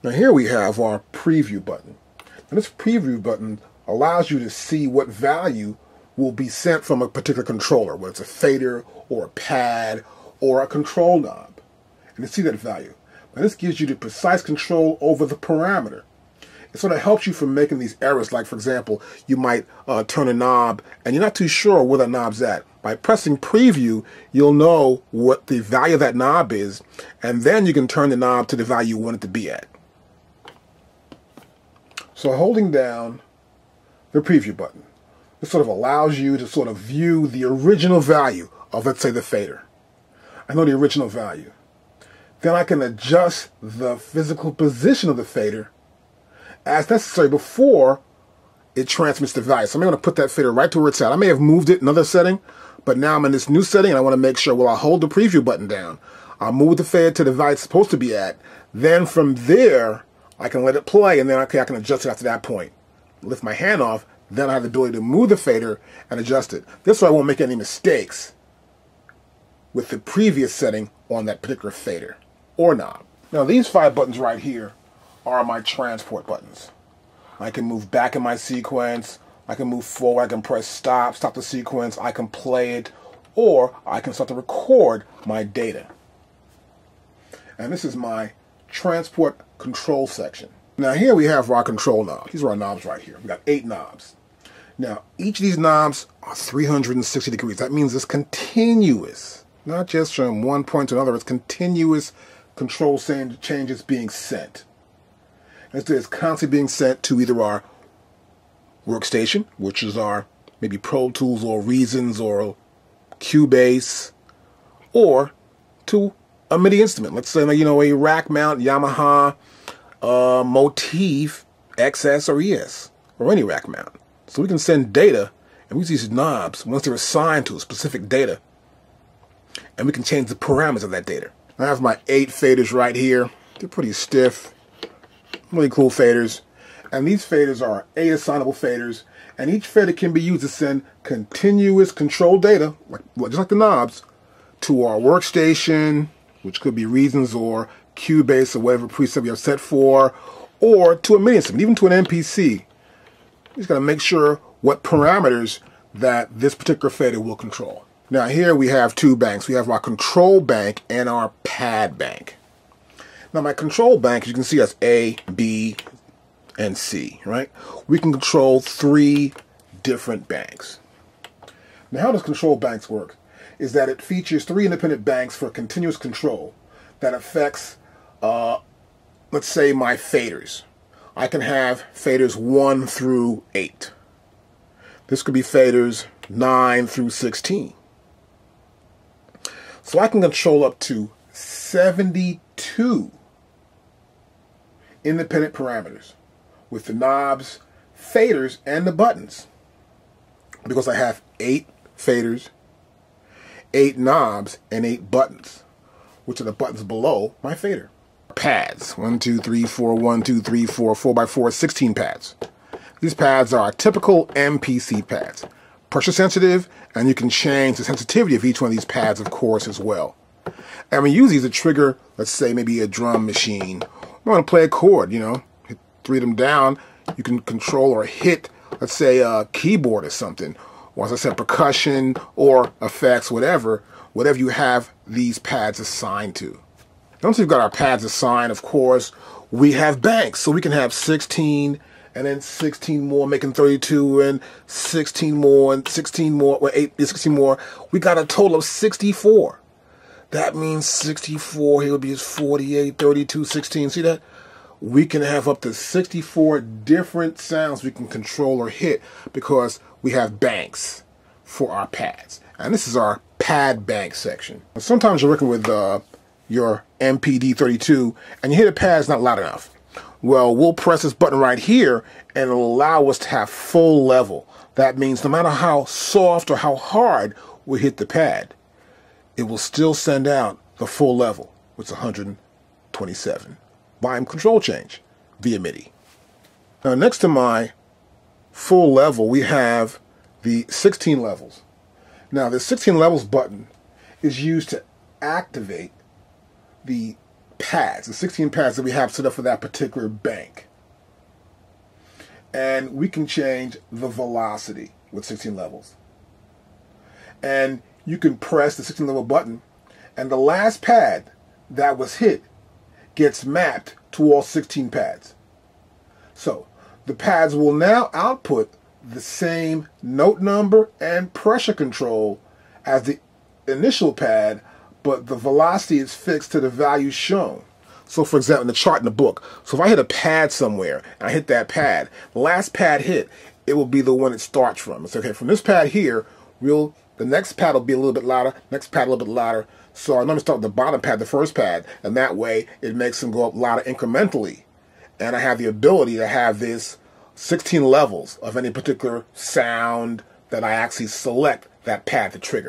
Now here we have our preview button. And this preview button allows you to see what value will be sent from a particular controller, whether it's a fader or a pad or a control knob, and to see that value. Now this gives you the precise control over the parameter. It sort of helps you from making these errors, like for example, you might turn a knob and you're not too sure where that knob's at. By pressing preview, you'll know what the value of that knob is, and then you can turn the knob to the value you want it to be at. So holding down the preview button, this sort of allows you to sort of view the original value of, let's say, the fader. I know the original value. Then I can adjust the physical position of the fader as necessary before it transmits the value. So I'm going to put that fader right to where it's at. I may have moved it in another setting, but now I'm in this new setting and I want to make sure, well, I'll hold the preview button down. I'll move the fader to the value it's supposed to be at. Then from there, I can let it play, and then okay, I can adjust it after that point. Lift my hand off, then I have the ability to move the fader and adjust it. This way I won't make any mistakes with the previous setting on that particular fader or knob. Now these 5 buttons right here are my transport buttons. I can move back in my sequence, I can move forward, I can press stop, stop the sequence, I can play it, or I can start to record my data. And this is my transport control section. Now here we have our control knobs. These are our knobs right here. We've got 8 knobs. Now each of these knobs are 360 degrees. That means it's continuous. Not just from one point to another, it's continuous control changes being sent. It's constantly being sent to either our workstation, which is our maybe Pro Tools or Reasons or Cubase, or to a MIDI instrument. Let's say, you know, a rack mount Yamaha Motif XS or ES, or any rack mount. So we can send data, and we use these knobs once they're assigned to a specific data, and we can change the parameters of that data. I have my 8 faders right here. They're pretty stiff, really cool faders. And these faders are 8 assignable faders, and each fader can be used to send continuous control data, just like the knobs, to our workstation, which could be Reasons or Cubase or whatever preset we have set for, or to a MIDI instrument, even to an MPC. We just got to make sure what parameters that this particular fader will control. Now here we have 2 banks. We have our control bank and our pad bank. Now my control bank, as you can see, has A, B, and C, right? We can control 3 different banks. Now how does control banks work? Is that it features 3 independent banks for continuous control that affects, let's say, my faders. I can have faders 1 through 8. This could be faders 9 through 16. So I can control up to 72 independent parameters with the knobs, faders, and the buttons. Because I have 8 faders, 8 knobs, and 8 buttons, which are the buttons below my fader. Pads, 1, 2, 3, 4, 1, 2, 3, 4, 4x4, 16 pads. These pads are typical MPC pads. Pressure sensitive, and you can change the sensitivity of each one of these pads, of course, as well. And we use these to trigger, let's say, maybe a drum machine. We want to play a chord, you know, hit 3 of them down. You can control or hit, let's say, a keyboard or something. Or as I said, percussion or effects, whatever you have these pads assigned to. Once we've got our pads assigned, of course, we have banks. So we can have 16 and then 16 more, making 32, and 16 more, and 16 more, or 16 more. We got a total of 64. That means 64, here would be 48, 32, 16. See that? We can have up to 64 different sounds we can control or hit because we have banks for our pads. And this is our pad bank section. Sometimes you're working with your MPD32 and you hit a pad, it's not loud enough. Well, we'll press this button right here and it'll allow us to have full level. That means no matter how soft or how hard we hit the pad, it will still send out the full level, which is 127. Volume control change via MIDI. Now next to my full level, we have the 16 levels. Now the 16 levels button is used to activate the pads, the 16 pads that we have set up for that particular bank. And we can change the velocity with 16 levels. And you can press the 16 level button, and the last pad that was hit gets mapped to all 16 pads. So the pads will now output the same note number and pressure control as the initial pad, but the velocity is fixed to the value shown. So for example, in the chart in the book, so if I hit a pad somewhere, and I hit that pad, the last pad hit, it will be the one it starts from. It's okay, from this pad here, the next pad will be a little bit louder, next pad a little bit louder. So I'm going to start with the bottom pad, the first pad, and that way it makes them go up louder incrementally. And I have the ability to have this 16 levels of any particular sound that I actually select that pad to trigger.